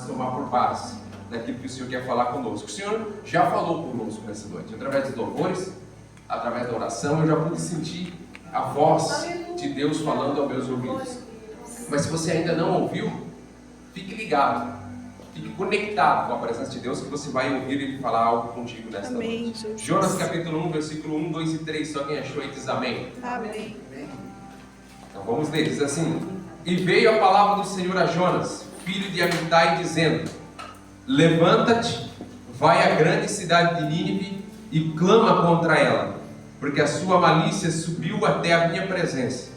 tomar por base daquilo que o Senhor quer falar conosco. O Senhor já falou conosco nessa noite, através dos louvores, através da oração. Eu já pude sentir a voz de Deus falando aos meus ouvidos. Mas se você ainda não ouviu, fique ligado, fique conectado com a presença de Deus, que você vai ouvir Ele falar algo contigo nesta noite. Jesus. Jonas capítulo 1, versículo 1, 2 e 3, só quem achou aí diz amém. Amém. Então vamos ler, diz assim: E veio a palavra do Senhor a Jonas, filho de Amitai, dizendo: Levanta-te, vai à grande cidade de Nínive e clama contra ela, porque a sua malícia subiu até a minha presença.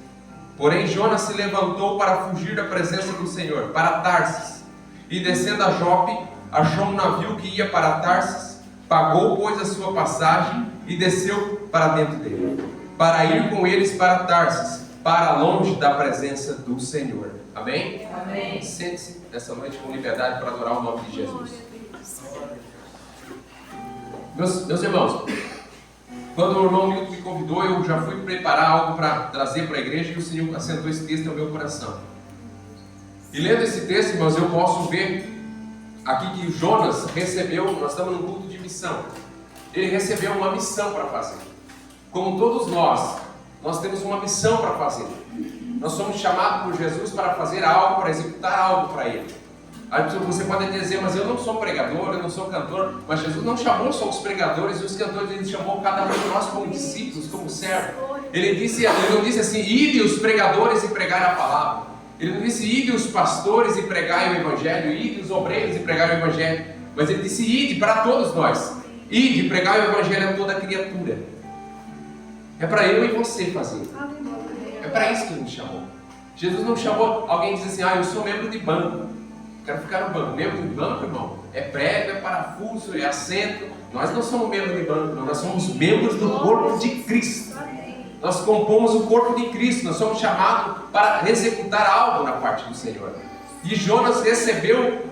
Porém Jonas se levantou para fugir da presença do Senhor, para Tarsis, e descendo a Jope, achou um navio que ia para Tarsis, pagou, pois, a sua passagem e desceu para dentro dele, para ir com eles para Tarsis, para longe da presença do Senhor. Amém? Amém. Sente-se nessa noite com liberdade para adorar o nome de Jesus. Meus irmãos, quando o irmão Milton me convidou, eu já fui preparar algo para trazer para a igreja, e o Senhor assentou esse texto ao meu coração. E lendo esse texto, irmãos, eu posso ver aqui que Jonas recebeu, nós estamos num culto de missão, ele recebeu uma missão para fazer. Como todos nós temos uma missão para fazer. Nós somos chamados por Jesus para fazer algo, para executar algo para Ele. Aí você pode dizer, mas eu não sou pregador, eu não sou cantor. Mas Jesus não chamou só os pregadores e os cantores, Ele chamou cada um de nós como discípulos, como servos. Ele não disse assim: ide os pregadores e pregai a palavra. Ele não disse: ide os pastores e pregai o evangelho, ide os obreiros e pregai o evangelho. Mas Ele disse: ide para todos nós. Ide e pregai o evangelho a toda criatura. É para eu e você fazer. É para isso que Ele nos chamou. Jesus não chamou alguém que diz assim: eu sou membro de banco, quero ficar no banco. Membro de banco, irmão, é prego, é parafuso, é assento. Nós não somos membros de banco, não. Nós somos membros do corpo de Cristo. Nós compomos o corpo de Cristo. Nós somos chamados para executar algo na parte do Senhor. E Jonas recebeu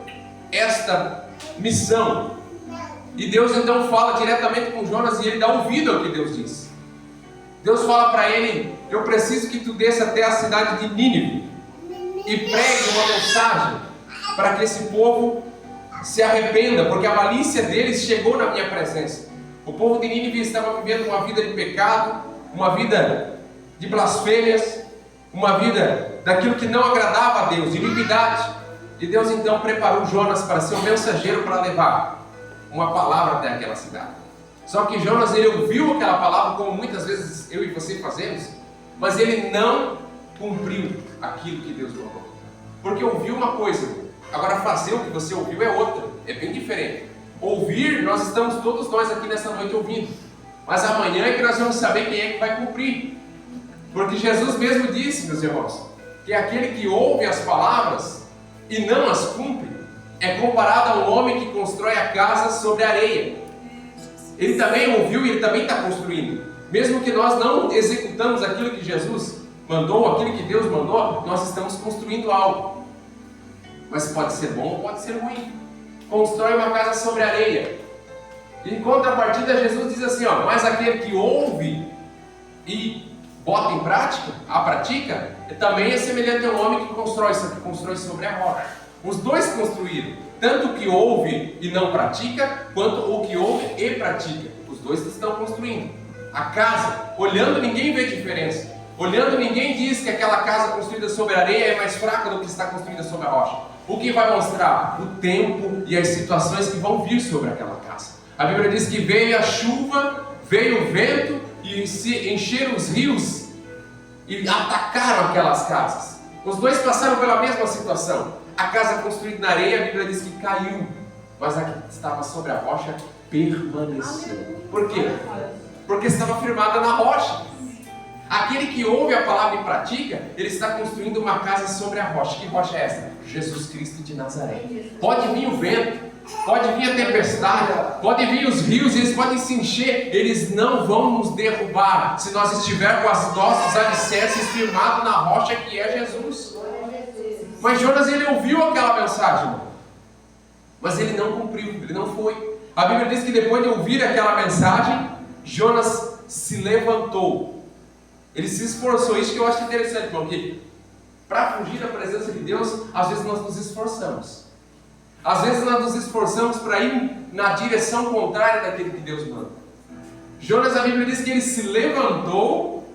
esta missão. E Deus então fala diretamente com Jonas, e ele dá ouvido ao que Deus diz. Deus fala para ele: eu preciso que tu desça até a cidade de Nínive e pregue uma mensagem para que esse povo se arrependa, porque a malícia deles chegou na minha presença. O povo de Nínive estava vivendo uma vida de pecado, uma vida de blasfêmias, uma vida daquilo que não agradava a Deus, de iniquidade. E Deus então preparou Jonas para ser um mensageiro para levar uma palavra até aquela cidade. Só que Jonas, ele ouviu aquela palavra, como muitas vezes eu e você fazemos, mas ele não cumpriu aquilo que Deus mandou. Porque ouviu uma coisa, agora fazer o que você ouviu é outra, é bem diferente. Ouvir, nós estamos todos nós aqui nessa noite ouvindo, mas amanhã é que nós vamos saber quem é que vai cumprir. Porque Jesus mesmo disse, meus irmãos, que aquele que ouve as palavras e não as cumpre é comparado a um homem que constrói a casa sobre areia. Ele também ouviu e ele também está construindo. Mesmo que nós não executamos aquilo que Jesus mandou, aquilo que Deus mandou, nós estamos construindo algo. Mas pode ser bom ou pode ser ruim. Constrói uma casa sobre areia. Em contrapartida, Jesus diz assim: mas aquele que ouve e bota em prática, a pratica, também é semelhante a um homem que constrói sobre a rocha. Os dois construíram, tanto o que ouve e não pratica, quanto o que ouve e pratica. Os dois estão construindo. A casa, olhando, ninguém vê diferença. Olhando, ninguém diz que aquela casa construída sobre a areia é mais fraca do que está construída sobre a rocha. O que vai mostrar? O tempo e as situações que vão vir sobre aquela casa. A Bíblia diz que veio a chuva, veio o vento e se encheram os rios e atacaram aquelas casas. Os dois passaram pela mesma situação. A casa construída na areia, a Bíblia diz que caiu, mas a que estava sobre a rocha permaneceu. Por quê? Porque estava firmada na rocha. Aquele que ouve a palavra e pratica, ele está construindo uma casa sobre a rocha. Que rocha é essa? Jesus Cristo de Nazaré. Pode vir o vento, pode vir a tempestade, pode vir os rios, eles podem se encher, eles não vão nos derrubar, se nós estivermos com os nossos alicerces firmados na rocha que é Jesus. Mas Jonas, ele ouviu aquela mensagem, mas ele não cumpriu, ele não foi. A Bíblia diz que depois de ouvir aquela mensagem, Jonas se levantou, ele se esforçou. Isso que eu acho interessante, irmão, que para fugir da presença de Deus, às vezes nós nos esforçamos. Às vezes nós nos esforçamos para ir na direção contrária daquele que Deus manda. Jonas, a Bíblia diz que ele se levantou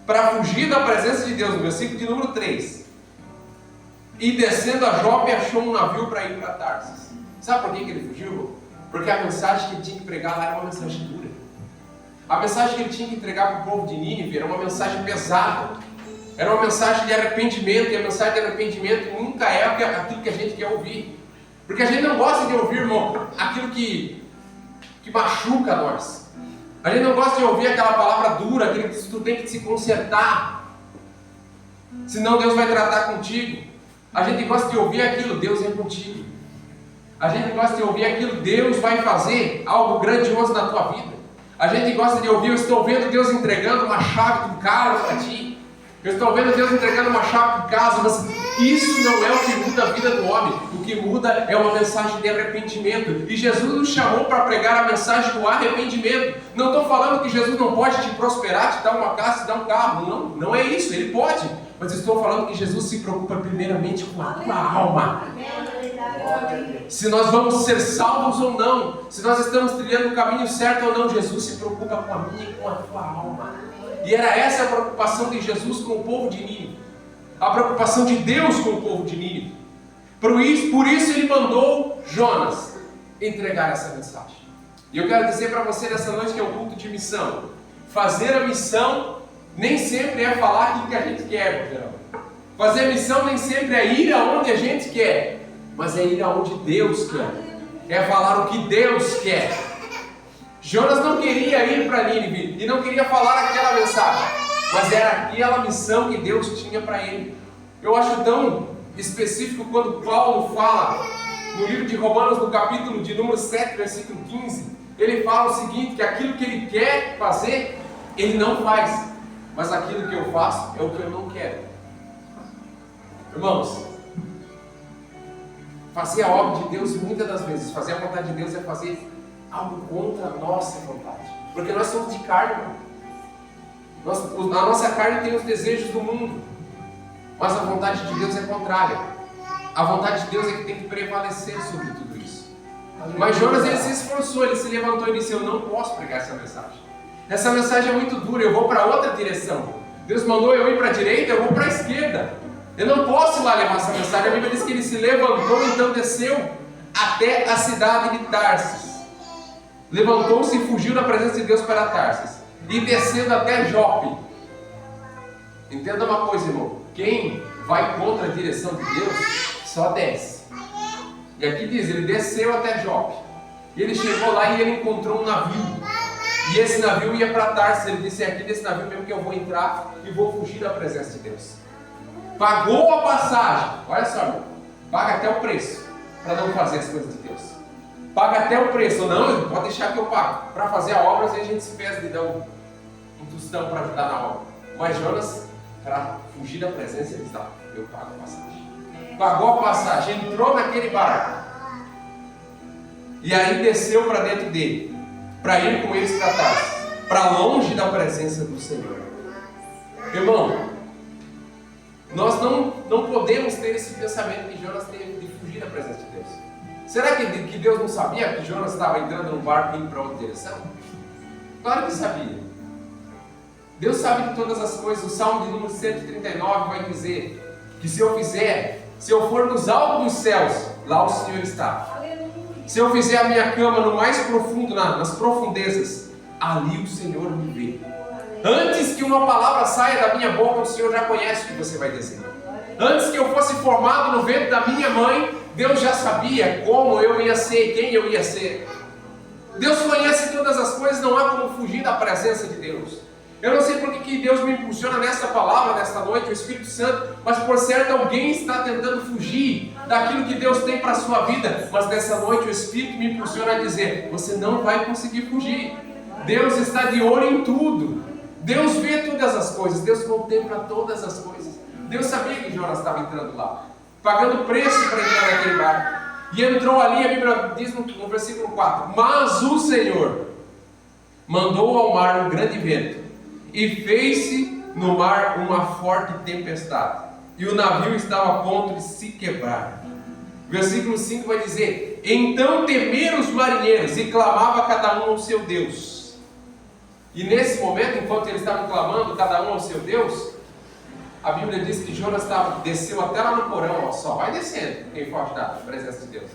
para fugir da presença de Deus, no versículo de número 3. E descendo a Jope, achou um navio para ir para Tarsis. Sabe por que ele fugiu? Porque a mensagem que ele tinha que pregar lá era uma mensagem dura. A mensagem que ele tinha que entregar para o povo de Nínive era uma mensagem pesada. Era uma mensagem de arrependimento, e a mensagem de arrependimento nunca é aquilo que a gente quer ouvir. Porque a gente não gosta de ouvir, irmão, aquilo que machuca nós. A gente não gosta de ouvir aquela palavra dura, aquele que tu tem que se consertar, senão Deus vai tratar contigo. A gente gosta de ouvir aquilo, Deus é contigo. A gente gosta de ouvir aquilo, Deus vai fazer algo grandioso na tua vida. A gente gosta de ouvir, eu estou vendo Deus entregando uma chave do carro para ti. Eu estou vendo Deus entregando uma chave de casa, mas isso não é o que muda a vida do homem. O que muda é uma mensagem de arrependimento. E Jesus nos chamou para pregar a mensagem do arrependimento. Não estou falando que Jesus não pode te prosperar, te dar uma casa, te dar um carro. Não, não é isso, Ele pode. Mas estou falando que Jesus se preocupa primeiramente com a tua alma. Se nós vamos ser salvos ou não, se nós estamos trilhando o caminho certo ou não, Jesus se preocupa com a minha e com a tua alma. E era essa a preocupação de Jesus com o povo de Nínive. A preocupação de Deus com o povo de Nínive. Por isso Ele mandou Jonas entregar essa mensagem. E eu quero dizer para você nessa noite que é um culto de missão. Fazer a missão nem sempre é falar aquilo que a gente quer, meu. Fazer a missão nem sempre é ir aonde a gente quer, mas é ir aonde Deus quer. É falar o que Deus quer. Jonas não queria ir para Nínive e não queria falar aquela mensagem, mas era aquela missão que Deus tinha para ele. Eu acho tão específico quando Paulo fala no livro de Romanos, no capítulo de número 7, versículo 15, ele fala o seguinte, que aquilo que ele quer fazer, ele não faz, mas aquilo que eu faço é o que eu não quero. Irmãos, fazer a obra de Deus, muitas das vezes, fazer a vontade de Deus é fazer algo contra a nossa vontade. Porque nós somos de carne, irmão. A nossa carne tem os desejos do mundo. Mas a vontade de Deus é contrária. A vontade de Deus é que tem que prevalecer sobre tudo isso. Mas Jonas, ele se esforçou, ele se levantou e disse, eu não posso pregar essa mensagem. Essa mensagem é muito dura, eu vou para outra direção. Deus mandou eu ir para a direita, eu vou para a esquerda. Eu não posso ir lá levar essa mensagem. A Bíblia diz que ele se levantou, então desceu até a cidade de Tarsis. Levantou-se e fugiu da presença de Deus para Tarsis. E descendo até Jope. Entenda uma coisa, irmão. Quem vai contra a direção de Deus, só desce. E aqui diz, ele desceu até Jope. E ele chegou lá e ele encontrou um navio. E esse navio ia para Tarsis. Ele disse, é aqui nesse navio mesmo que eu vou entrar e vou fugir da presença de Deus. Pagou a passagem. Olha só, irmão. Paga até o preço para não fazer as coisas de Deus. Paga até o preço. Não, pode deixar que eu pago. Para fazer a obra, às vezes a gente se pede de dar um tostão para ajudar na obra. Mas Jonas, para fugir da presença, ele disse, eu pago a passagem. Pagou a passagem, entrou naquele barco. E aí desceu para dentro dele, para ir com eles para Tarsis, para longe da presença do Senhor. Irmão, nós não podemos ter esse pensamento que Jonas teve de fugir da presença de Deus. Será que Deus não sabia que Jonas estava entrando num barco e indo para outra direção? Claro que sabia. Deus sabe de todas as coisas. O Salmo de número 139 vai dizer que se eu for nos altos dos céus, lá o Senhor está. Se eu fizer a minha cama no mais profundo, nas profundezas, ali o Senhor me vê. Antes que uma palavra saia da minha boca, o Senhor já conhece o que você vai dizer. Antes que eu fosse formado no ventre da minha mãe, Deus já sabia como eu ia ser, quem eu ia ser. Deus conhece todas as coisas, não há como fugir da presença de Deus. Eu não sei por que Deus me impulsiona nessa palavra, nesta noite, o Espírito Santo, mas por certo alguém está tentando fugir daquilo que Deus tem para a sua vida. Mas nessa noite o Espírito me impulsiona a dizer, você não vai conseguir fugir. Deus está de olho em tudo. Deus vê todas as coisas, Deus contempla todas as coisas. Deus sabia que Jonas estava entrando lá, pagando preço para entrar naquele barco. E entrou ali, a Bíblia diz no versículo 4, mas o Senhor mandou ao mar um grande vento, e fez-se no mar uma forte tempestade, e o navio estava a ponto de se quebrar. Versículo 5 vai dizer: então temeram os marinheiros e clamava cada um ao seu Deus. E nesse momento, enquanto eles estavam clamando cada um ao seu Deus, a Bíblia diz que Jonas desceu até lá no porão, ó, só vai descendo, quem foge da presença de Deus.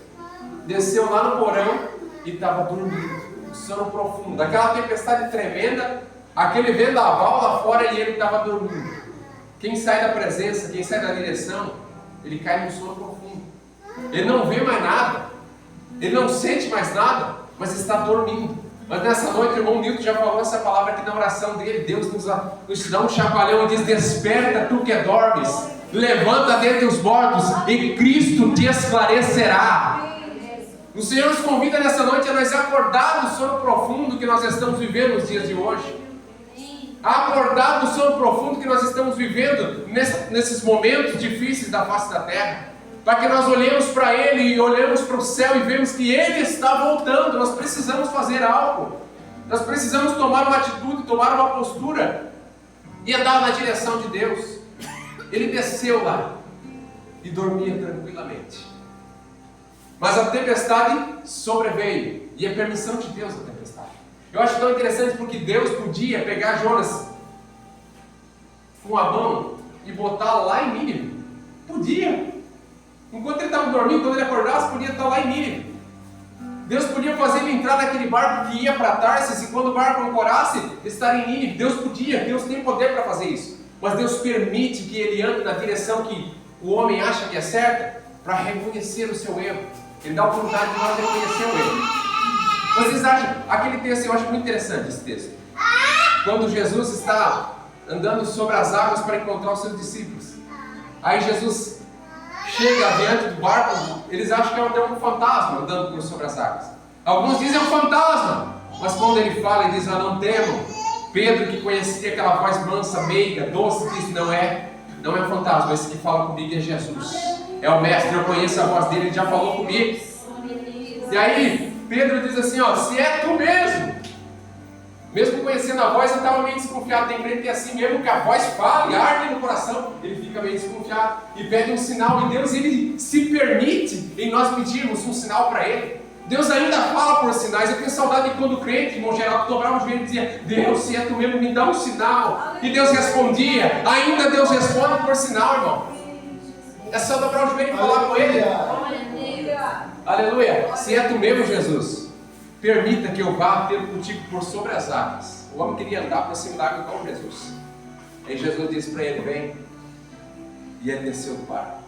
Desceu lá no porão e estava dormindo, sono profundo, daquela tempestade tremenda, aquele vendaval lá fora e ele estava dormindo. Quem sai da presença, quem sai da direção, ele cai no sono profundo. Ele não vê mais nada, ele não sente mais nada, mas está dormindo. Mas nessa noite o irmão Nilton já falou essa palavra aqui na oração dele. Deus nos dá um chacoalhão e diz: desperta tu que dormes, levanta dentre os mortos e Cristo te esclarecerá. O Senhor nos convida nessa noite a nós acordar do sono profundo que nós estamos vivendo nos dias de hoje. A acordar do sono profundo que nós estamos vivendo nesses momentos difíceis da face da terra. Para que nós olhemos para Ele e olhemos para o céu e vemos que Ele está voltando. Nós precisamos fazer algo. Nós precisamos tomar uma atitude, tomar uma postura e andar na direção de Deus. Ele desceu lá e dormia tranquilamente. Mas a tempestade sobreveio, e é permissão de Deus a tempestade. Eu acho tão interessante porque Deus podia pegar Jonas com a mão e botar lá em Nínive. Podia. Enquanto ele estava dormindo, quando ele acordasse, podia estar lá em Nínive. Deus podia fazer ele entrar naquele barco que ia para Tarsis, e quando o barco ancorasse, estar em Nínive. Deus podia, Deus tem poder para fazer isso. Mas Deus permite que ele ande na direção que o homem acha que é certa, para reconhecer o seu erro. Ele dá a oportunidade de nós reconhecer o erro. Vocês acham, aquele texto, eu acho muito interessante esse texto. Quando Jesus está andando sobre as águas para encontrar os seus discípulos. Aí Jesus chega diante do barco, eles acham que é até um fantasma andando por sobre as águas. Alguns dizem é um fantasma, mas quando ele fala e diz: não temam, Pedro, que conhecia aquela voz mansa, meiga, doce, diz: não é um fantasma, esse que fala comigo é Jesus, é o mestre, eu conheço a voz dele, ele já falou comigo. E aí Pedro diz assim: se é tu mesmo conhecendo a voz, eu estava meio desconfiado. Tem crente que é assim mesmo, que a voz fala e arde no coração, ele fica meio desconfiado e pede um sinal. E Deus, ele se permite em nós pedirmos um sinal para Ele. Deus ainda fala por sinais. Eu tenho saudade de quando o crente, irmão Geraldo, dobrava o joelho e dizia: Deus, se é tu mesmo, me dá um sinal. E Deus respondia. Ainda Deus responde por sinal, irmão. É só dobrar o joelho e falar com Ele. Aleluia. Se é tu mesmo, Jesus, permita que eu vá ter contigo por sobre as águas. O homem queria andar por cima da água com Jesus. Aí Jesus disse para ele: vem. E ele desceu do barco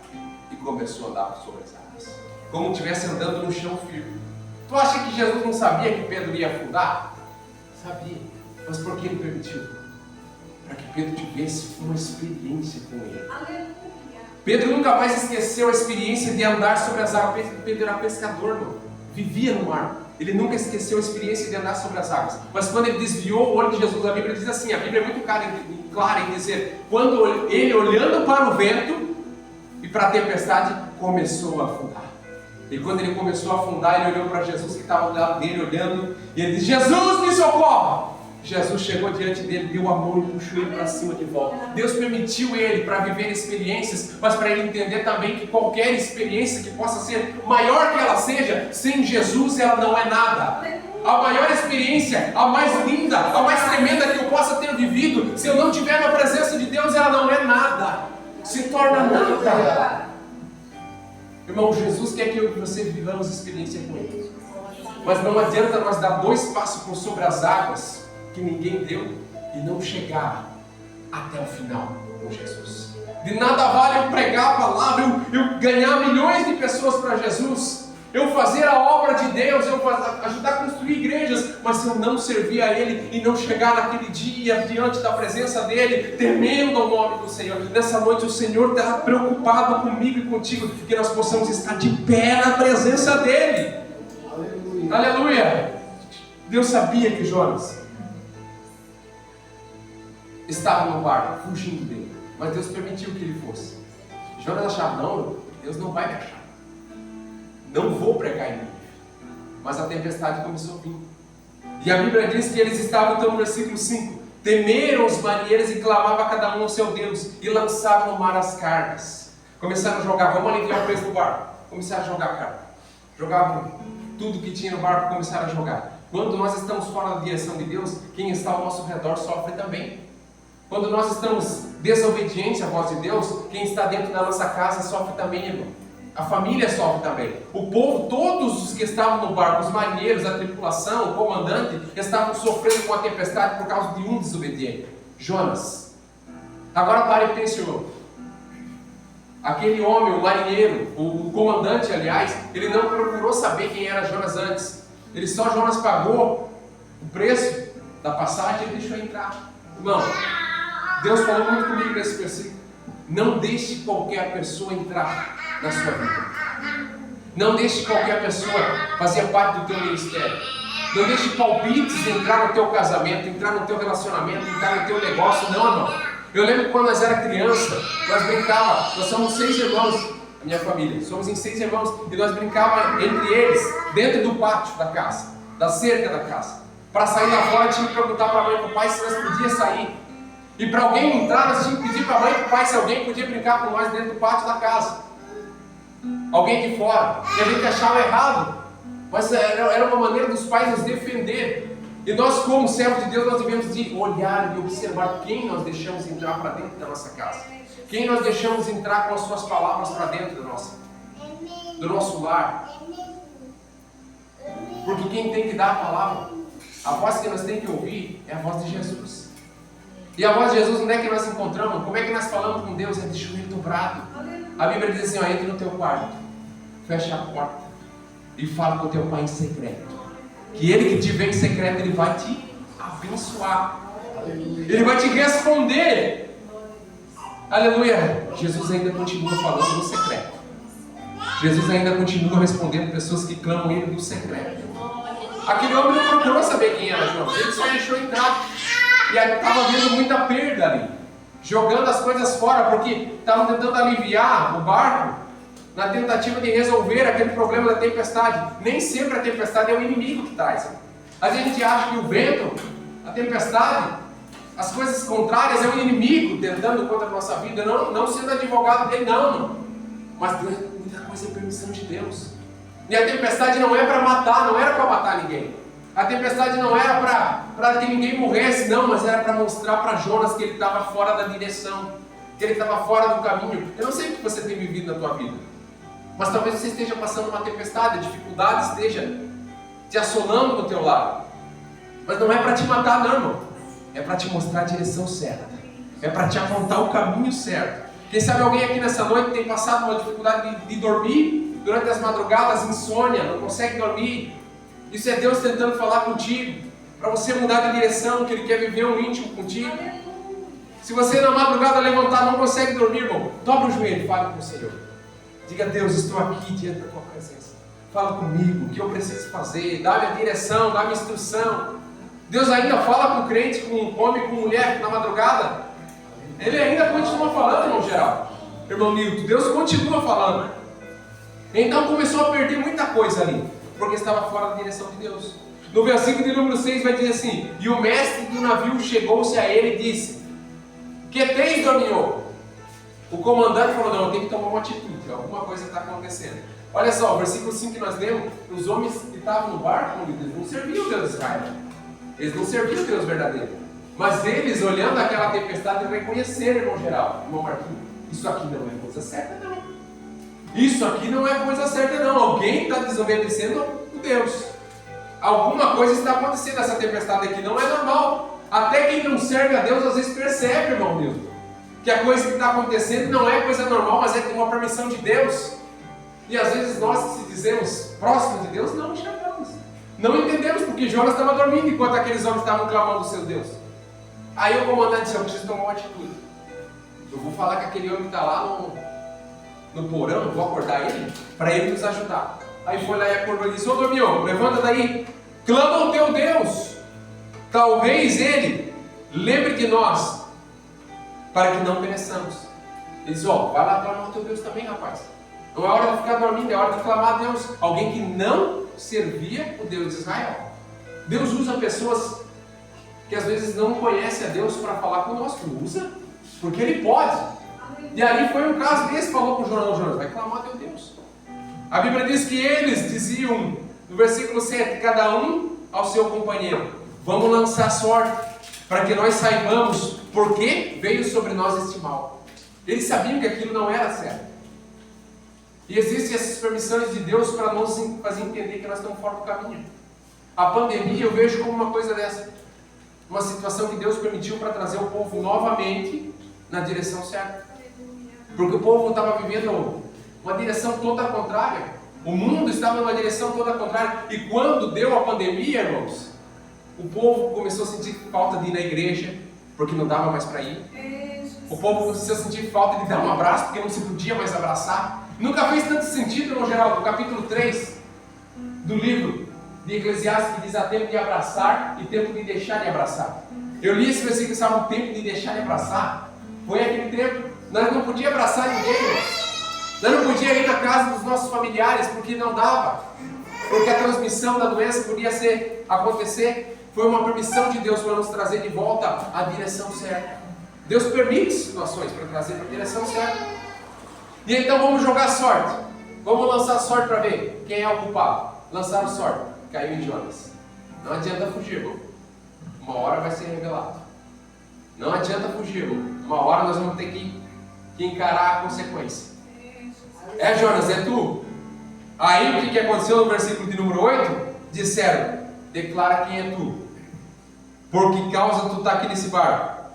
e começou a andar por sobre as águas, como se estivesse andando no chão firme. Tu acha que Jesus não sabia que Pedro ia afundar? Sabia. Mas por que ele permitiu? Para que Pedro tivesse uma experiência com ele. Aleluia. Pedro nunca mais esqueceu a experiência de andar sobre as águas. Pedro era pescador, irmão. Vivia no mar. Ele nunca esqueceu a experiência de andar sobre as águas. Mas quando ele desviou o olho de Jesus, a Bíblia diz assim, a Bíblia é muito clara em dizer, quando ele olhando para o vento e para a tempestade, começou a afundar. E quando ele começou a afundar, ele olhou para Jesus que estava ao lado dele olhando, e ele disse: Jesus, me socorre! Jesus chegou diante dele, deu a mão e puxou ele para cima de volta. Deus permitiu ele para viver experiências, mas para ele entender também que qualquer experiência que possa ser maior que ela seja, sem Jesus ela não é nada. A maior experiência, a mais linda, a mais tremenda que eu possa ter vivido, se eu não tiver na presença de Deus, ela não é nada. Se torna nada. Irmão, Jesus quer que eu e você vivamos experiência com Ele. Mas não adianta nós dar 2 passos por sobre as águas que ninguém deu e não chegar até o final com Jesus. De nada vale eu pregar a palavra, eu ganhar milhões de pessoas para Jesus, eu fazer a obra de Deus, eu ajudar a construir igrejas, mas se eu não servir a Ele e não chegar naquele dia diante da presença dEle, temendo ao nome do Senhor. Nessa noite o Senhor está preocupado comigo e contigo, que nós possamos estar de pé na presença dEle. Aleluia. Aleluia. Deus sabia que Jonas estava no barco, fugindo dele, mas Deus permitiu que ele fosse. Jonas achava: não, Deus não vai me achar, não vou pregar em mim. Mas a tempestade começou a vir, e a Bíblia diz que eles estavam, então no versículo 5, temeram os marinheiros e clamavam a cada um ao seu Deus, e lançaram no mar as cargas. Começaram a jogar: vamos aliviar o peso do barco, começaram a jogar carta. Jogavam tudo que tinha no barco e começaram a jogar. Quando nós estamos fora da direção de Deus, quem está ao nosso redor sofre também. Quando nós estamos desobedientes à voz de Deus, quem está dentro da nossa casa sofre também, irmão. A família sofre também. O povo, todos os que estavam no barco, os marinheiros, a tripulação, o comandante, estavam sofrendo com a tempestade por causa de um desobediente, Jonas. Agora pare e pense, irmão. Aquele homem, o marinheiro, o comandante, aliás, ele não procurou saber quem era Jonas antes. Jonas pagou o preço da passagem e ele deixou entrar. Irmão, Deus falou muito comigo nesse versículo. Não deixe qualquer pessoa entrar na sua vida. Não deixe qualquer pessoa fazer parte do teu ministério. Não deixe palpites entrar no teu casamento, entrar no teu relacionamento, entrar no teu negócio. Não, irmão. Eu lembro que quando nós era criança, nós brincávamos, nós somos 6 irmãos, a minha família, somos em 6 irmãos, e nós brincávamos entre eles, dentro do pátio da casa, da cerca da casa. Para sair lá fora, tinha que perguntar para a mãe e para o pai se nós podíamos sair. E para alguém entrar, nós tínhamos que pedir para a mãe e para o pai se alguém podia brincar com nós dentro do pátio da casa. Alguém de fora. E a gente achava errado, mas era uma maneira dos pais nos defender. E nós, como servos de Deus, nós devemos de olhar e observar quem nós deixamos entrar para dentro da nossa casa. Quem nós deixamos entrar com as suas palavras para dentro do nosso lar. Porque quem tem que dar a palavra, a voz que nós temos que ouvir é a voz de Jesus. E a voz de Jesus, onde é que nós encontramos? Como é que nós falamos com Deus? É de joelho dobrado. A Bíblia diz assim, ó, entra no teu quarto, fecha a porta e fala com o teu pai em secreto. Que ele que te vê em secreto, ele vai te abençoar. Ele vai te responder. Aleluia. Jesus ainda continua falando no secreto. Jesus ainda continua respondendo pessoas que clamam ele no secreto. Aquele homem não procurou saber quem era Jonas. Ele só deixou entrar. E estava vendo muita perda ali. Jogando as coisas fora, porque estavam tentando aliviar o barco na tentativa de resolver aquele problema da tempestade. Nem sempre a tempestade é o inimigo que traz. Às vezes a gente acha que o vento, a tempestade, as coisas contrárias é o inimigo tentando contra a nossa vida. Não sendo advogado dele, não. Mas muita coisa é permissão de Deus. E a tempestade não é para matar, não era para matar ninguém. A tempestade não era para que ninguém morresse, não, mas era para mostrar para Jonas que ele estava fora da direção, que ele estava fora do caminho. Eu não sei o que você tem vivido na tua vida, mas talvez você esteja passando uma tempestade, a dificuldade esteja te assolando do teu lado. Mas não é para te matar, não, irmão. É para te mostrar a direção certa. É para te apontar o caminho certo. Quem sabe alguém aqui nessa noite tem passado uma dificuldade de dormir durante as madrugadas, insônia, não consegue dormir. Isso é Deus tentando falar contigo, para você mudar de direção, que Ele quer viver um íntimo contigo. Se você na madrugada levantar não consegue dormir, irmão, dobra o joelho e fale com o Senhor. Diga, Deus, estou aqui diante da Tua presença. Fala comigo, o que eu preciso fazer, dá-me a direção, dá-me a instrução. Deus ainda fala com o crente, com homem, com mulher na madrugada. Ele ainda continua falando, irmão Geraldo. Irmão Nilton, Deus continua falando. Então começou a perder muita coisa ali, porque estava fora da direção de Deus. No versículo de número 6 vai dizer assim: e o mestre do navio chegou-se a ele e disse: que tens, Dominho? O comandante falou: não, eu tenho que tomar uma atitude, alguma coisa está acontecendo. Olha só, o versículo 5 que nós lemos, os homens que estavam no barco, eles não serviam o Deus de Israel. Eles não serviam o Deus verdadeiro. Mas eles, olhando aquela tempestade, reconheceram, irmão Geraldo, irmão Marquinhos, isso aqui não é coisa certa, não. Isso aqui não é coisa certa, não. Alguém está desobedecendo o Deus. Alguma coisa está acontecendo. Essa tempestade aqui não é normal. Até quem não serve a Deus, às vezes percebe, irmão Deus, que a coisa que está acontecendo não é coisa normal, mas é uma permissão de Deus. E às vezes nós que se dizemos próximos de Deus, não enxergamos. Não entendemos porque Jonas estava dormindo enquanto aqueles homens estavam clamando o seu Deus. Aí o comandante disse: eu preciso tomar uma atitude. Eu vou falar com aquele homem que está lá no porão, vou acordar ele, para ele nos ajudar. Aí foi lá e acordou e disse: ô Dominho, levanta daí, clama ao teu Deus. Talvez ele lembre de nós, para que não pereçamos. Ele diz: ó, vai lá clamar ao teu Deus também, rapaz. Não é hora de ficar dormindo, é hora de clamar a Deus. Alguém que não servia o Deus de Israel. Deus usa pessoas que às vezes não conhecem a Deus para falar conosco. Usa, porque Ele pode. E ali foi um caso desse, falou para o Jonas: vai clamar a teu Deus. A Bíblia diz que eles diziam, no versículo 7, cada um ao seu companheiro: vamos lançar sorte, para que nós saibamos por que veio sobre nós este mal. Eles sabiam que aquilo não era certo. E existem essas permissões de Deus para nos fazer entender que nós estamos fora do caminho. A pandemia eu vejo como uma coisa dessa. Uma situação que Deus permitiu para trazer o povo novamente na direção certa. Porque o povo estava vivendo uma direção toda contrária. O mundo estava numa direção toda contrária. E quando deu a pandemia, irmãos, o povo começou a sentir falta de ir na igreja, porque não dava mais para ir. O povo começou a sentir falta de dar um abraço, porque não se podia mais abraçar. Nunca fez tanto sentido, no geral, no capítulo 3 do livro de Eclesiastes, que diz: há tempo de abraçar e tempo de deixar de abraçar. Eu li esse versículo, sabe, o tempo de deixar de abraçar. Foi aquele tempo, nós não podíamos abraçar ninguém. Nós não podíamos ir na casa dos nossos familiares, porque não dava. Porque a transmissão da doença podia acontecer. Foi uma permissão de Deus para nos trazer de volta à direção certa. Deus permite situações para trazer para a direção certa. E então vamos jogar sorte. Vamos lançar sorte para ver quem é o culpado. Lançaram sorte. Caiu em Jonas. Não adianta fugir, irmão. Uma hora vai ser revelado. Não adianta fugir, irmão. Uma hora nós vamos ter que encarar a consequência. É, Jonas, é tu? Aí o que aconteceu no versículo de número 8? Disseram: declara quem é tu. Por que causa tu está aqui nesse barco?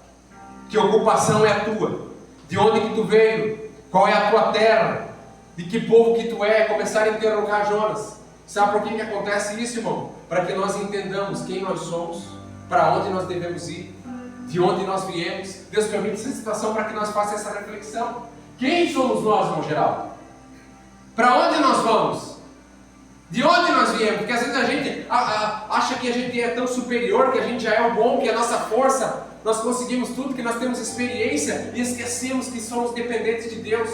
Que ocupação é a tua? De onde que tu veio? Qual é a tua terra? De que povo que tu é? Começaram a interrogar Jonas. Sabe por que acontece isso, irmão? Para que nós entendamos quem nós somos, para onde nós devemos ir, de onde nós viemos. Deus permite essa situação para que nós façamos essa reflexão. Quem somos nós, irmão geral? Para onde nós vamos? De onde nós viemos? Porque às vezes a gente acha que a gente é tão superior, que a gente já é o bom, que a nossa força, nós conseguimos tudo, que nós temos experiência, e esquecemos que somos dependentes de Deus,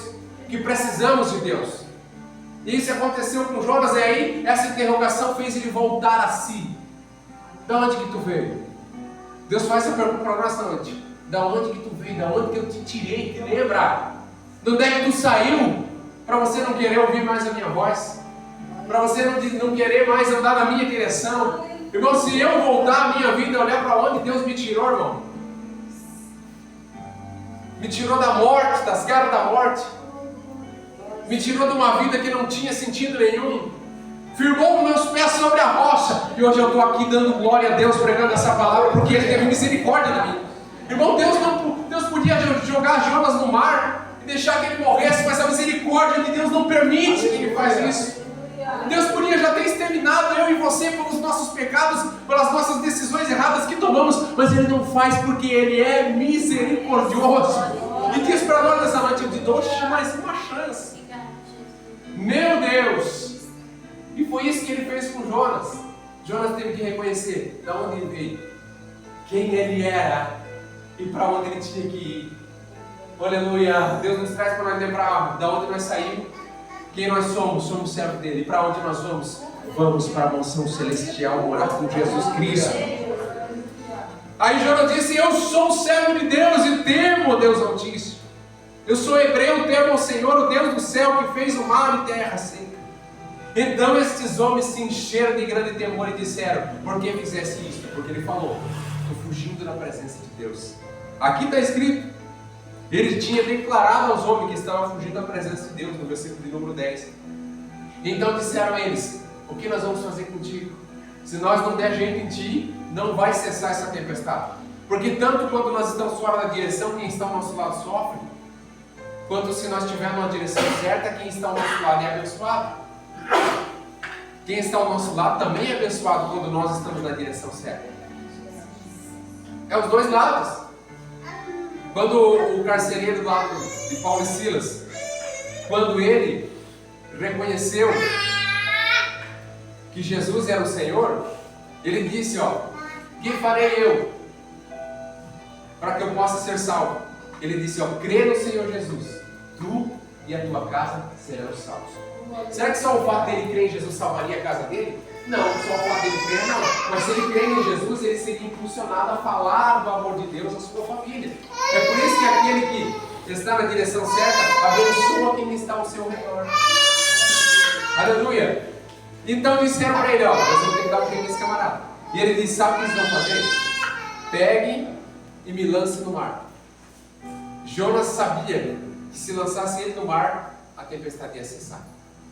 que precisamos de Deus. E isso aconteceu com Jonas, e aí essa interrogação fez ele voltar a si. Da onde que tu veio? Deus faz essa pergunta para nós esta noite. Da onde que tu veio? Da onde que eu te tirei? Te lembra? De onde é que tu saiu? Para você não querer ouvir mais a minha voz? Para você não querer mais andar na minha direção? Irmão, se eu voltar a minha vida e olhar para onde Deus me tirou, irmão, me tirou da morte, das garras da morte, me tirou de uma vida que não tinha sentido nenhum, firmou meus pés sobre a rocha, e hoje eu estou aqui dando glória a Deus, pregando essa palavra, porque Ele teve misericórdia de mim. Irmão, Deus podia jogar Jonas no mar e deixar que ele morresse, mas a misericórdia de Deus não permite que Ele faça isso. Deus podia já ter exterminado eu e você pelos nossos pecados, pelas nossas decisões erradas que tomamos, mas Ele não faz porque Ele é misericordioso. E diz para nós nessa noite: eu te dou mais uma chance. Meu Deus! E foi isso que Ele fez com Jonas. Jonas teve que reconhecer de onde ele veio, quem ele era e para onde ele tinha que ir. Aleluia! Deus nos traz para nós lembrar de onde nós saímos, quem nós somos servos dele. E para onde nós vamos? Vamos para a mansão celestial, morar com Jesus Cristo. Aí Jonas disse: eu sou servo de Deus e temo o Deus Altíssimo. Eu sou hebreu, temo ao Senhor, o Deus do céu, que fez o mar e terra seca. Então estes homens se encheram de grande temor e disseram: por que fizesse isto? Porque ele falou: estou fugindo da presença de Deus. Aqui está escrito, ele tinha declarado aos homens que estavam fugindo da presença de Deus, no versículo de número 10. Então disseram eles: o que nós vamos fazer contigo? Se nós não der jeito em ti, não vai cessar essa tempestade. Porque tanto quando nós estamos fora da direção, quem está ao nosso lado sofre, quanto se nós estivermos na direção certa, quem está ao nosso lado é abençoado. Quem está ao nosso lado também é abençoado quando nós estamos na direção certa. É os dois lados. Quando o carcereiro lá de Paulo e Silas, quando ele reconheceu que Jesus era o Senhor, ele disse: ó, que farei eu para que eu possa ser salvo? Ele disse: ó, crê no Senhor Jesus, tu e a tua casa serão salvos. Será que só o fato dele crer em Jesus salvaria a casa dele? Não, só o fato dele crer não. Mas se ele crer em Jesus, ele seria impulsionado a falar do amor de Deus à sua família. É por isso que aquele que está na direção certa abençoa quem está ao seu redor. Aleluia. Então disseram para ele, ó, você tem que dar um jeito nesse camarada. E ele disse, sabe o que eles vão fazer? Pegue e me lance no mar. Jonas sabia que se lançasse ele no mar, a tempestade ia cessar.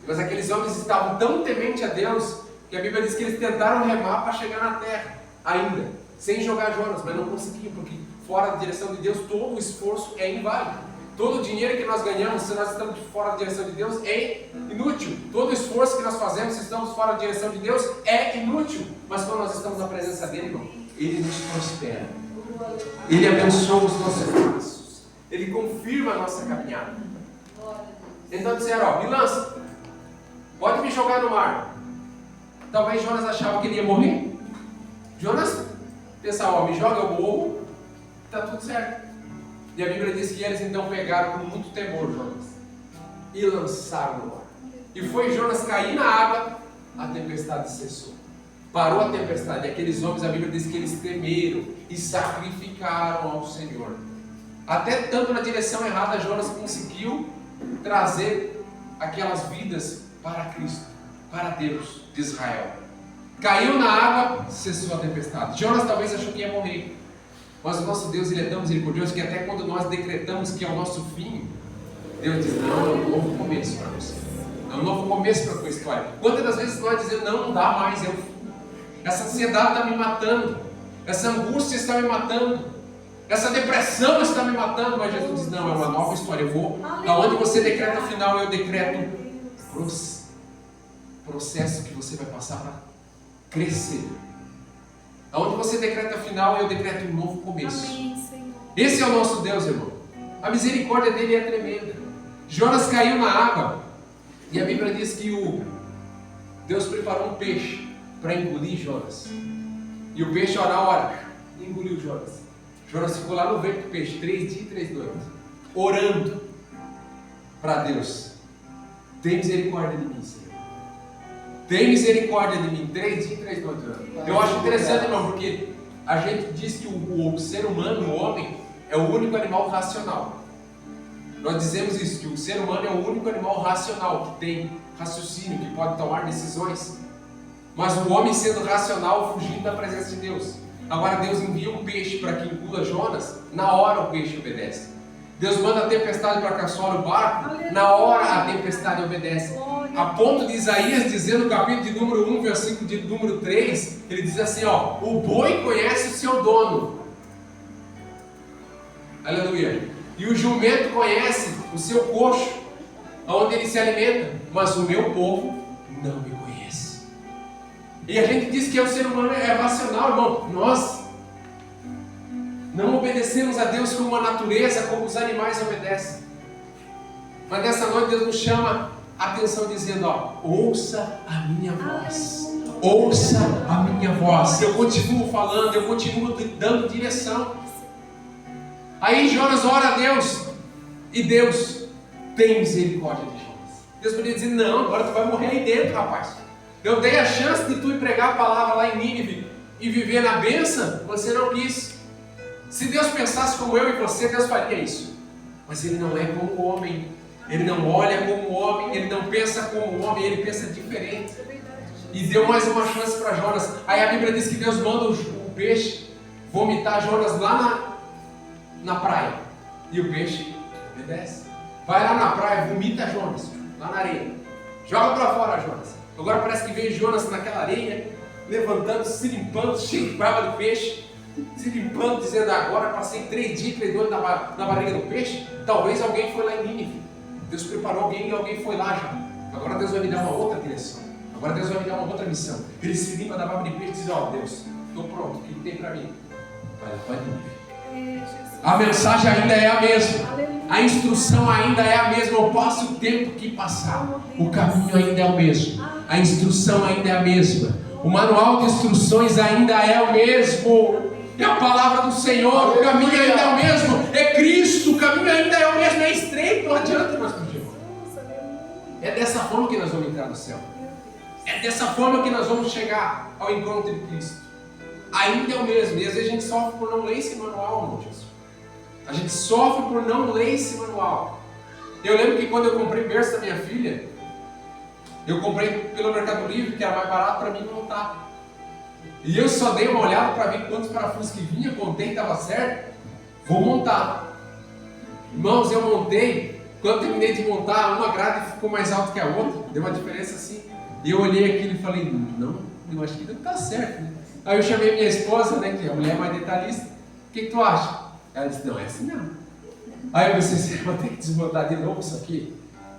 Mas aqueles homens estavam tão tementes a Deus, que a Bíblia diz que eles tentaram remar para chegar na terra, ainda, sem jogar Jonas, mas não conseguiam, porque fora da direção de Deus, todo o esforço é inválido. Todo o dinheiro que nós ganhamos, se nós estamos fora da direção de Deus, é inútil. Todo o esforço que nós fazemos, se estamos fora da direção de Deus, é inútil. Mas quando nós estamos na presença dele, irmão, ele nos prospera. Ele abençoa os nossos passos. Ele confirma a nossa caminhada. Então disseram, ó, me lança. Pode me jogar no mar. Talvez Jonas achava que ele ia morrer. Jonas pensava, ó, me joga, eu morro. Está tudo certo. E a Bíblia diz que eles então pegaram com muito temor Jonas e lançaram no mar. E foi Jonas cair na água, a tempestade cessou. Parou a tempestade. E aqueles homens, a Bíblia diz que eles temeram e sacrificaram ao Senhor. Até tanto na direção errada, Jonas conseguiu trazer aquelas vidas para Cristo, para Deus de Israel. Caiu na água, cessou a tempestade. Jonas talvez achou que ia morrer. Mas o nosso Deus, ele é tão misericordioso que até quando nós decretamos que é o nosso fim, Deus diz, não, é um novo começo para você. É um novo começo para a tua história. Quantas das vezes nós dizemos, não dá mais, é o fim. Essa ansiedade está me matando. Essa angústia está me matando. Essa depressão está me matando. Mas Jesus diz, não, é uma nova história. Eu vou, aonde você decreta o final, eu decreto processo que você vai passar para crescer. Aonde você decreta final, eu decreto um novo começo. Amém, Senhor. Esse é o nosso Deus, irmão. A misericórdia dele é tremenda. Jonas caiu na água. E a Bíblia diz que Deus preparou um peixe para engolir Jonas. E o peixe, na hora, engoliu Jonas. Jonas ficou lá no ventre do peixe, 3 dias e 3 noites, orando para Deus. Tem misericórdia de mim, Senhor. Tem misericórdia de mim, 3 dias e 3 noites. Eu acho interessante, irmão, porque a gente diz que o ser humano, o homem, é o único animal racional. Nós dizemos isso, que o ser humano é o único animal racional, que tem raciocínio, que pode tomar decisões. Mas o homem sendo racional, fugindo da presença de Deus. Agora Deus envia um peixe para que engula Jonas, na hora o peixe obedece. Deus manda a tempestade para caçoar o barco, na hora a tempestade obedece. A ponto de Isaías dizer no capítulo de número 1, versículo de número 3, ele diz assim, ó, o boi conhece o seu dono. Aleluia. E o jumento conhece o seu coxo, onde ele se alimenta, mas o meu povo não me conhece. E a gente diz que o ser humano é racional, irmão. Nós não obedecemos a Deus como a natureza, como os animais obedecem. Mas nessa noite Deus nos chama a atenção dizendo, ó, ouça a minha voz. Ouça a minha voz. Eu continuo falando, eu continuo dando direção. Aí Jonas ora a Deus, e Deus tem misericórdia de Jonas. Deus podia dizer, não, agora tu vai morrer aí dentro, rapaz. Eu dei a chance de tu ir pregar a palavra lá em Nínive e viver na bênção, você não quis. Se Deus pensasse como eu e você, Deus faria isso. Mas Ele não é como o homem, Ele não olha como o homem, Ele não pensa como o homem, Ele pensa diferente. E deu mais uma chance para Jonas. Aí a Bíblia diz que Deus manda o peixe vomitar Jonas lá na praia. E o peixe obedece. Vai lá na praia, vomita Jonas, lá na areia. Joga para fora Jonas. Agora parece que veio Jonas naquela areia, levantando, se limpando, cheio de baba do peixe, se limpando, dizendo, agora passei 3 dias, 3 noites na barriga do peixe. Talvez alguém foi lá em Nínive. Deus preparou alguém e alguém foi lá já. Agora Deus vai me dar uma outra direção. Agora Deus vai me dar uma outra missão. Ele se limpa da baba de peixe e diz, ó, Deus, estou pronto, o que tem para mim? Vai Nínive. A mensagem ainda é a mesma, a instrução ainda é a mesma. Eu passo o tempo que passar, o caminho ainda é o mesmo, a instrução ainda é a mesma, o manual de instruções ainda é o mesmo, é a palavra do Senhor, o caminho ainda é o mesmo, é Cristo, o caminho ainda é o mesmo, é estreito, não adianta nós fugirmos. É dessa forma que nós vamos entrar no céu, é dessa forma que nós vamos chegar ao encontro de Cristo. Ainda é o mesmo, e às vezes a gente sofre por não ler esse manual, meu Deus. A gente sofre por não ler esse manual. Eu lembro que quando eu comprei berço da minha filha, Eu comprei pelo Mercado Livre, que era mais barato para mim montar. E eu só dei uma olhada para ver quantos parafusos que vinha, contei, estava certo. Vou montar. Irmãos, eu montei. Quando terminei de montar, uma grade ficou mais alta que a outra. Deu uma diferença assim. E eu olhei aquilo e falei, não, eu acho que não está certo, né? Aí eu chamei minha esposa, né, que é a mulher mais detalhista. O que tu acha? Ela disse, não, é assim não. Aí eu pensei, vou ter que desmontar de novo isso aqui.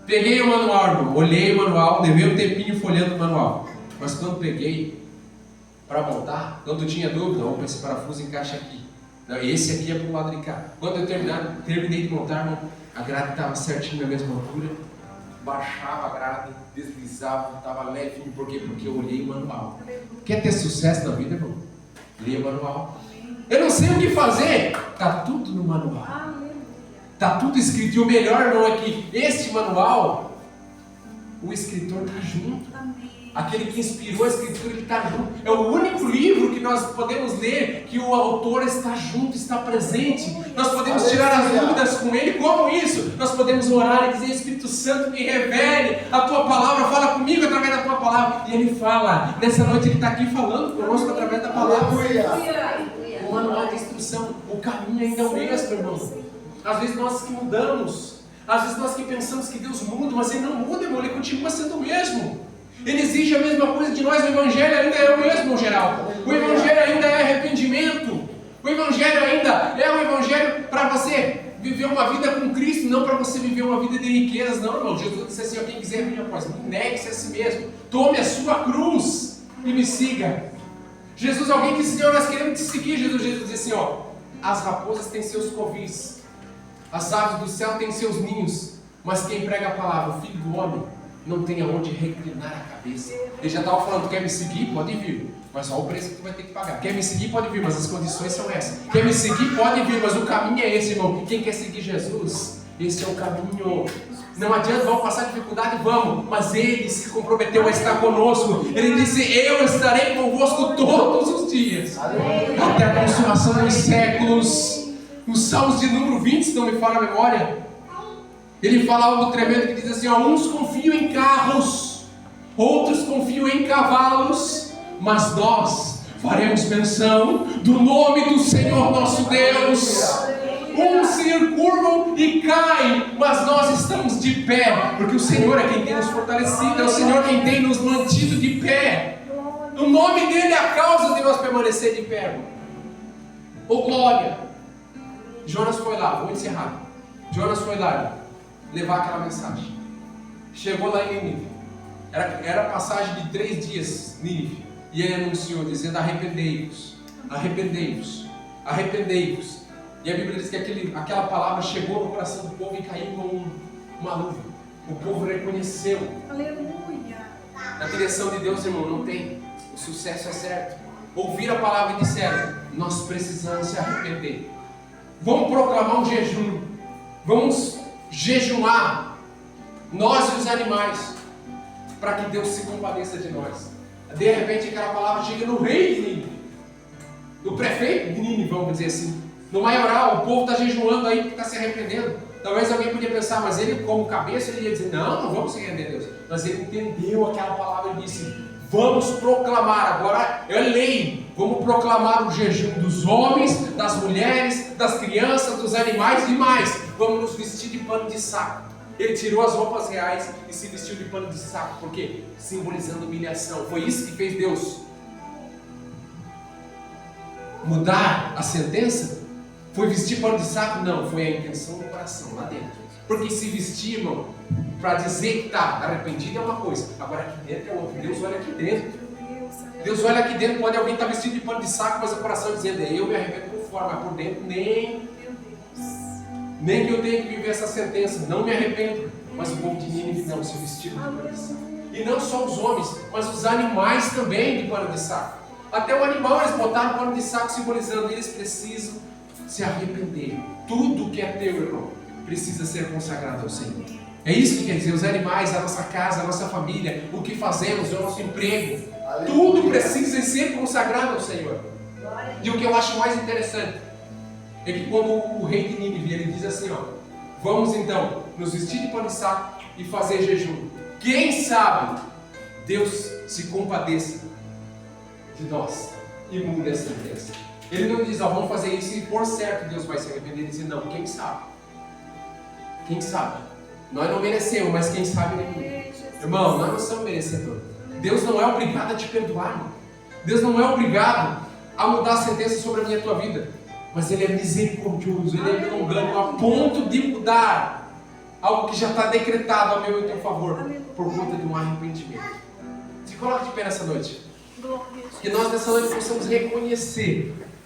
Peguei o manual, irmão, olhei o manual, levei um tempinho folheando o manual. Mas quando peguei para montar, quando tinha dúvida, opa, esse parafuso encaixa aqui. Não, esse aqui é para o lado de cá. Quando eu terminei de montar, irmão, a grade estava certinho na mesma altura. Baixava a grade, deslizava, estava levinho. Por quê? Porque eu olhei o manual. Quer ter sucesso na vida, irmão? Leia o manual. Eu não sei o que fazer. Está tudo no manual. Está tudo escrito. E o melhor, irmão, é que este manual, o escritor está junto. Aquele que inspirou a escritura, ele está junto. É o único livro que nós podemos ler que o autor está junto, está presente. Nós podemos tirar as dúvidas com ele. Como isso? Nós podemos orar e dizer, Espírito Santo, me revele a tua palavra, fala comigo através da tua palavra. E ele fala. Nessa noite ele está aqui falando conosco através da palavra. O manual de instrução, o caminho ainda é o mesmo, irmão. Às vezes nós que mudamos, às vezes nós que pensamos que Deus muda, mas Ele não muda, irmão, Ele continua sendo o mesmo. Ele exige a mesma coisa de nós, o Evangelho ainda é o mesmo, geral. O Evangelho ainda é arrependimento. O Evangelho ainda é um Evangelho para você viver uma vida com Cristo, não para você viver uma vida de riquezas, não, irmão. Jesus disse assim, ó, quem quiser vir após mim, negue-se a si mesmo, tome a sua cruz e me siga. Jesus, alguém disse, Senhor, nós queremos te seguir. Jesus disse assim, ó, as raposas têm seus covis, as aves do céu têm seus ninhos, mas quem prega a palavra, o Filho do Homem, não tem aonde reclinar a cabeça. Ele já estava falando, quer me seguir? Pode vir, mas só o preço que tu vai ter que pagar. Quer me seguir? Pode vir, mas as condições são essas. Quer me seguir? Pode vir, mas o caminho é esse, irmão. Quem quer seguir Jesus, esse é o caminho. Não adianta, vamos passar dificuldade, vamos, mas Ele se comprometeu a estar conosco. Ele disse, eu estarei convosco todos os dias, até a consumação dos séculos. Nos Salmos de número 20, se não me falha a memória, ele fala algo tremendo que diz assim, ó, uns confiam em carros, outros confiam em cavalos, mas nós faremos menção do nome do Senhor nosso Deus. Uns se curvam e caem, mas nós estamos de pé, porque o Senhor é quem tem nos fortalecido, é o Senhor quem tem nos mantido de pé. O nome dele é a causa de nós permanecer de pé. Ô glória! Jonas foi lá, vou encerrar. Jonas foi lá levar aquela mensagem. Chegou lá em Nínive. Era passagem de 3 dias, Nínive. E ele anunciou, dizendo, arrependei-vos, arrependei-vos, arrependei-vos. E a Bíblia diz que aquela palavra chegou no coração do povo e caiu como uma luva. O povo reconheceu. Aleluia. Na direção de Deus, irmão, não tem. O sucesso é certo. Ouviram a palavra e disseram, nós precisamos se arrepender. Vamos proclamar um jejum. Vamos jejuar, nós e os animais, para que Deus se compadeça de nós. De repente aquela palavra chega no rei de Nínive, no prefeito de Nínive, vamos dizer assim, no maioral. O povo está jejuando aí porque está se arrependendo. Talvez alguém podia pensar, mas ele como cabeça, ele ia dizer, não vamos se render a Deus. Mas ele entendeu aquela palavra e disse, vamos proclamar, agora é lei, vamos proclamar o jejum dos homens, das mulheres, das crianças, dos animais e mais. Vamos nos vestir de pano de saco. Ele tirou as roupas reais e se vestiu de pano de saco. Por quê? Simbolizando humilhação. Foi isso que fez Deus mudar a sentença? Foi vestir pano de saco? Não, foi a intenção do coração lá dentro. Porque se vestir, irmão, para dizer que está arrependido é uma coisa, agora aqui dentro é outra. Deus olha aqui dentro. Deus olha aqui dentro. Pode alguém estar vestido de pano de saco, mas o coração dizendo, eu me arrependo por fora, mas por dentro nem que eu tenha que viver essa sentença, não me arrependo. Mas o povo de Nínive não, se vestiu de pano de saco. E não só os homens, mas os animais também de pano de saco. Até o animal eles botaram pano de saco, simbolizando, eles precisam se arrepender. Tudo que é teu, irmão, precisa ser consagrado ao Senhor. É isso que quer dizer, os animais, a nossa casa, a nossa família, o que fazemos, o nosso emprego, tudo precisa ser consagrado ao Senhor. E o que eu acho mais interessante é que quando o rei de Nínive, ele diz assim, ó, vamos então nos vestir de pano de saco e fazer jejum. Quem sabe Deus se compadeça de nós e mude a sentença. Ele não diz, vamos fazer isso e por certo Deus vai se arrepender. Ele diz, não, quem sabe? Quem sabe? Nós não merecemos, mas quem sabe ele muda. Irmão, nós não somos merecedores. Deus não é obrigado a te perdoar, irmão. Deus não é obrigado a mudar a sentença sobre a minha e a tua vida. Mas Ele é misericordioso, Ele é longânimo a ponto de mudar algo que já está decretado a meu e teu favor por conta de um arrependimento. Se coloque de pé nessa noite. Que nós nessa noite possamos reconhecer